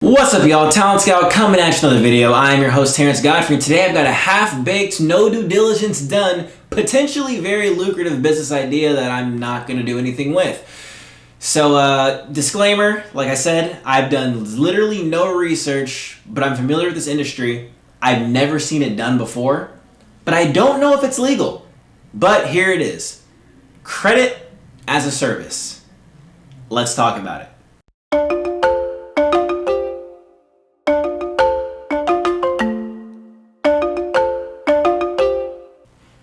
What's up, y'all? Talentscowt coming at you another video. I'm your host, Terrence Godfrey, and today I've got a half-baked, no due diligence done, potentially very lucrative business idea that I'm not going to do anything with. So, disclaimer, like I said, I've done literally no research, but I'm familiar with this industry. I've never seen it done before, but I don't know if it's legal. But here it is. Credit as a service. Let's talk about it.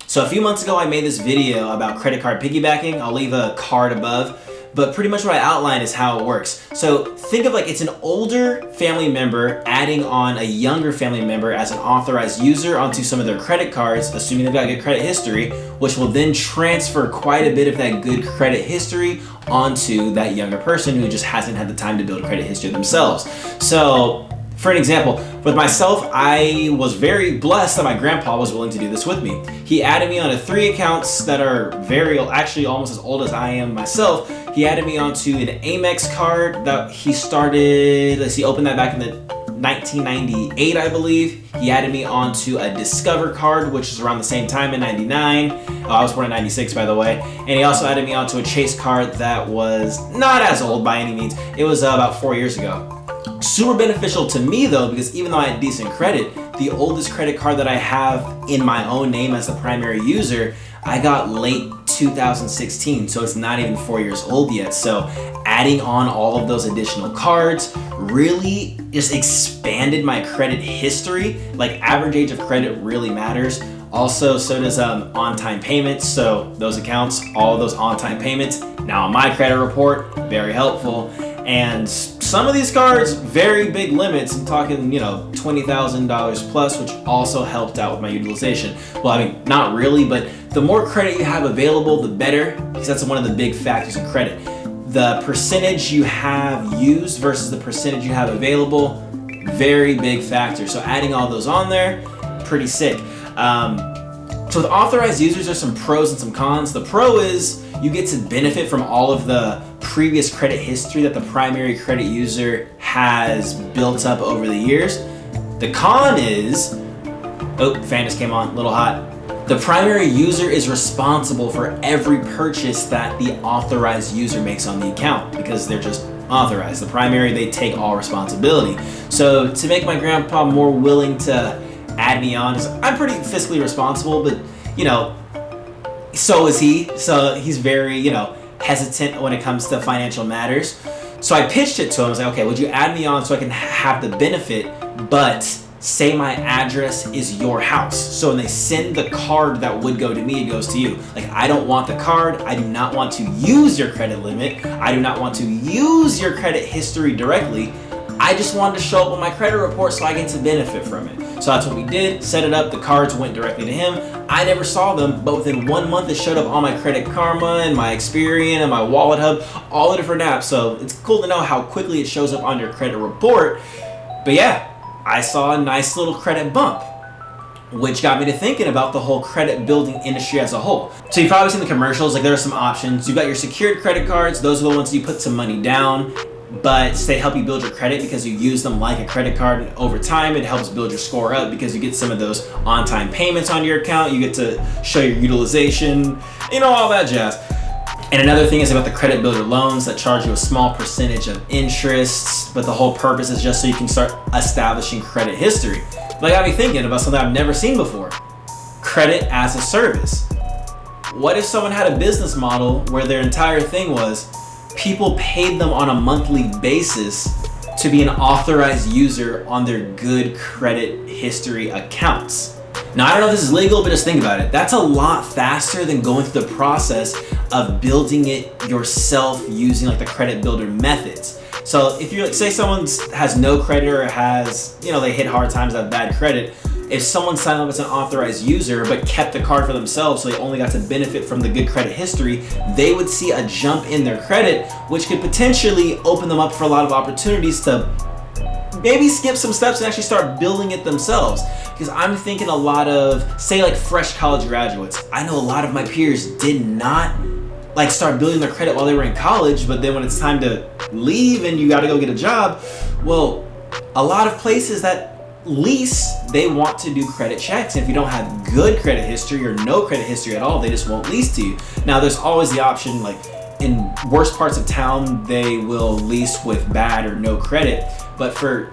So a few months ago, I made this video about credit card piggybacking. I'll leave a card above, but pretty much what I outlined is how it works. So think of like it's an older family member adding on a younger family member as an authorized user onto some of their credit cards, assuming they've got good credit history, which will then transfer quite a bit of that good credit history onto that younger person who just hasn't had the time to build credit history themselves. So, for an example, with myself, I was very blessed that my grandpa was willing to do this with me. He added me onto 3 accounts that are actually almost as old as I am myself. He added me onto an Amex card that he started, opened that back in the 1998, I believe. He added me onto a Discover card, which is around the same time in 99. I was born in 96, by the way. And he also added me onto a Chase card that was not as old by any means. It was about 4 years ago. Super beneficial to me though, because even though I had decent credit, the oldest credit card that I have in my own name as the primary user, I got late 2016, so it's not even 4 years old yet. So adding on all of those additional cards really just expanded my credit history. Like, average age of credit really matters. Also, so does on-time payments. So those accounts, all of those on-time payments, now on my credit report, very helpful. And some of these cards, very big limits. I'm talking, $20,000 plus, which also helped out with my utilization. Well, I mean, not really, but the more credit you have available, the better, because that's one of the big factors in credit. The percentage you have used versus the percentage you have available, very big factor. So adding all those on there, pretty sick. So with authorized users, there's some pros and some cons. The pro is you get to benefit from all of the previous credit history that the primary credit user has built up over the years. The con is, fan just came on, a little hot. The primary user is responsible for every purchase that the authorized user makes on the account because they're just authorized. The primary, they take all responsibility. So to make my grandpa more willing to add me on, I'm pretty fiscally responsible, but so is he. So he's very, hesitant when it comes to financial matters. So I pitched it to him. I was like, okay, would you add me on so I can have the benefit, but say my address is your house. So when they send the card that would go to me, it goes to you. Like, I don't want the card. I do not want to use your credit limit. I do not want to use your credit history directly. I just wanted to show up on my credit report so I get to benefit from it. So that's what we did, set it up, the cards went directly to him. I never saw them, but within 1 month it showed up on my Credit Karma and my Experian and my Wallet Hub, all the different apps. So it's cool to know how quickly it shows up on your credit report. But yeah, I saw a nice little credit bump, which got me to thinking about the whole credit building industry as a whole. So you've probably seen the commercials, like there are some options. You've got your secured credit cards, those are the ones you put some money down, but they help you build your credit because you use them like a credit card, and over time it helps build your score up because you get some of those on-time payments on your account, you get to show your utilization, all that jazz. And another thing is about the credit builder loans that charge you a small percentage of interest, but the whole purpose is just so you can start establishing credit history. But got me thinking about something I've never seen before. Credit as a service. What if someone had a business model where their entire thing was people paid them on a monthly basis to be an authorized user on their good credit history accounts? Now, I don't know if this is legal, but just think about it. That's a lot faster than going through the process of building it yourself using like the credit builder methods. So if you're say someone has no credit or has, they hit hard times, have bad credit, if someone signed up as an authorized user but kept the card for themselves so they only got to benefit from the good credit history, they would see a jump in their credit, which could potentially open them up for a lot of opportunities to maybe skip some steps and actually start building it themselves. Because I'm thinking a lot of, say like fresh college graduates. I know a lot of my peers did not start building their credit while they were in college, but then when it's time to leave and you got to go get a job, well, a lot of places that lease, they want to do credit checks. And if you don't have good credit history or no credit history at all, they just won't lease to you. Now there's always the option, like in worst parts of town, they will lease with bad or no credit. But for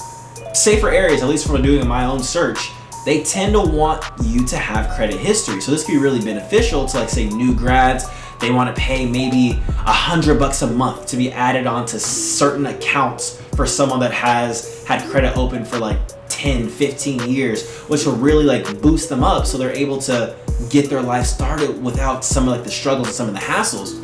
safer areas, at least from doing my own search, they tend to want you to have credit history. So this could be really beneficial to, like, say, new grads. They want to pay maybe $100 a month to be added onto certain accounts for someone that has had credit open for like 10, 15 years, which will really like boost them up so they're able to get their life started without some of like the struggles and some of the hassles.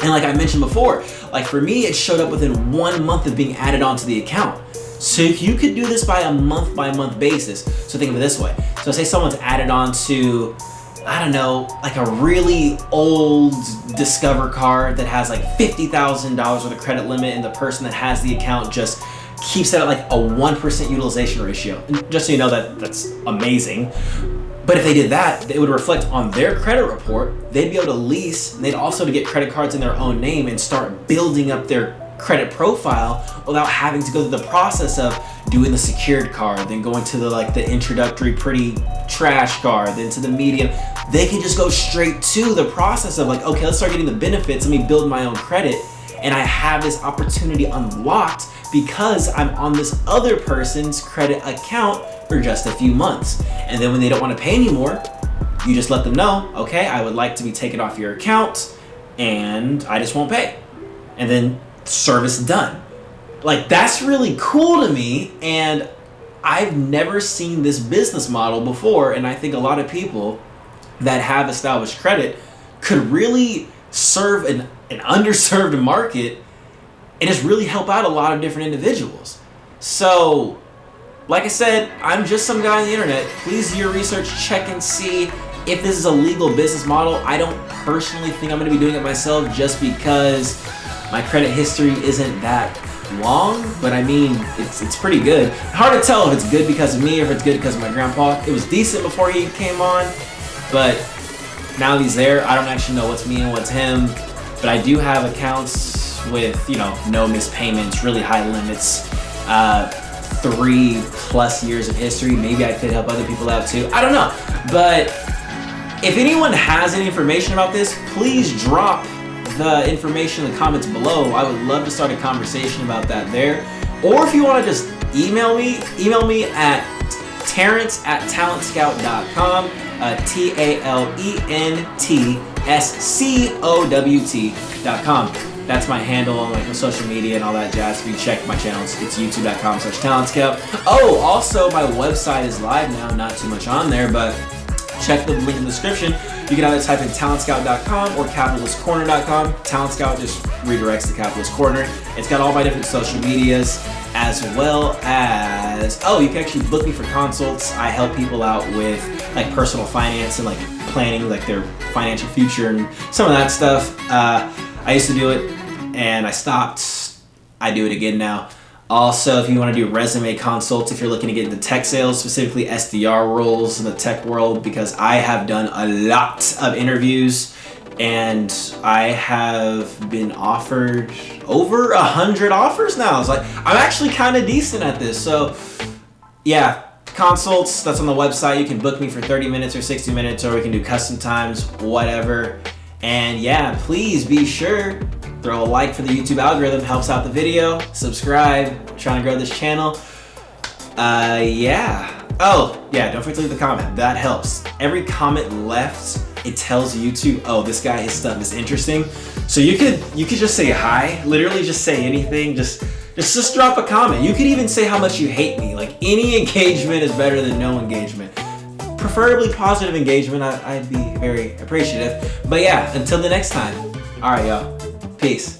And like I mentioned before, like for me, it showed up within 1 month of being added onto the account. So if you could do this by a month basis, so think of it this way. So say someone's added on to, I don't know, like a really old Discover card that has like $50,000 worth of credit limit, and the person that has the account just keeps it at like a 1% utilization ratio. And just so you know, that's amazing. But if they did that, it would reflect on their credit report. They'd be able to lease, and they'd also to get credit cards in their own name and start building up their credit profile without having to go through the process of doing the secured card, then going to the introductory pretty trash card, then to the medium. They can just go straight to the process of like, okay, let's start getting the benefits. Let me build my own credit. And I have this opportunity unlocked because I'm on this other person's credit account for just a few months. And then when they don't want to pay anymore, you just let them know, okay, I would like to be taken off your account and I just won't pay. And then service done. Like, that's really cool to me, and I've never seen this business model before, and I think a lot of people that have established credit could really serve an underserved market and just really help out a lot of different individuals. So, like I said, I'm just some guy on the internet. Please do your research, check and see if this is a legal business model. I don't personally think I'm going to be doing it myself just because my credit history isn't that long, but I mean, it's pretty good. Hard to tell if it's good because of me or if it's good because of my grandpa. It was decent before he came on, but now that he's there, I don't actually know what's me and what's him. But I do have accounts with, no missed payments, really high limits, 3+ years of history. Maybe I could help other people out too. I don't know. But if anyone has any information about this, please drop the information in the comments below. I would love to start a conversation about that there. Or if you want to just email me at Terrence@talentscowt.com, TALENTSCOWT.com. That's my handle on my social media and all that jazz. If you check my channel, it's youtube.com/Talentscowt. Oh, also my website is live now, not too much on there, but check the link in the description. You can either type in Talentscowt.com or capitalistcorner.com. Talentscowt just redirects to Capitalist Corner. It's got all my different social medias, as well as, you can actually book me for consults. I help people out with like personal finance and like planning like their financial future and some of that stuff. I used to do it and I stopped. I do it again now. Also, if you want to do resume consults, if you're looking to get into tech sales, specifically SDR roles in the tech world, because I have done a lot of interviews and I have been offered over 100 offers now. It's like, I'm actually kind of decent at this. So yeah, consults, that's on the website. You can book me for 30 minutes or 60 minutes, or we can do custom times, whatever. And yeah, please be sure, throw a like for the YouTube algorithm, helps out the video. Subscribe, trying to grow this channel. Yeah. Oh, yeah, don't forget to leave the comment. That helps. Every comment left, it tells YouTube, oh, this guy, his stuff is interesting. So you could just say hi, literally just say anything, just drop a comment. You could even say how much you hate me. Like, any engagement is better than no engagement. Preferably positive engagement, I'd be very appreciative. But yeah, until the next time. All right, y'all. Peace.